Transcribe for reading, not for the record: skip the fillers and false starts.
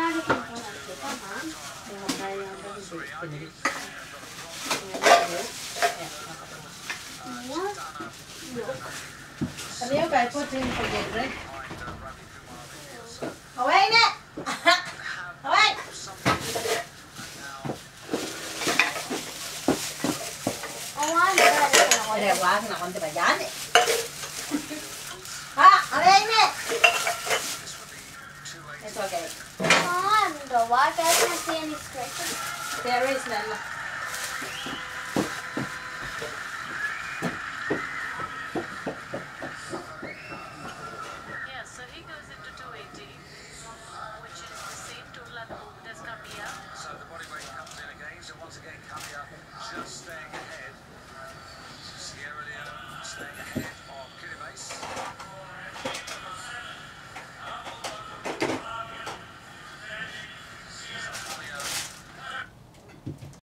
อันนี้ไก่พูดถึงประโยชน์เลยเอาไว้เนี่ยเอาไว้เดี๋ยวว่าขนาดมันจะไปย้านเนี่ยเอาไว้เนี่ย It's okay. Why can't I see any scratches? There is none. Yeah, so he goes into 280, which is the same total at movement as Kamiya. So the body weight comes in again. So once again, Kamiya just staying ahead. Sierra Leone staying ahead of Kiribati.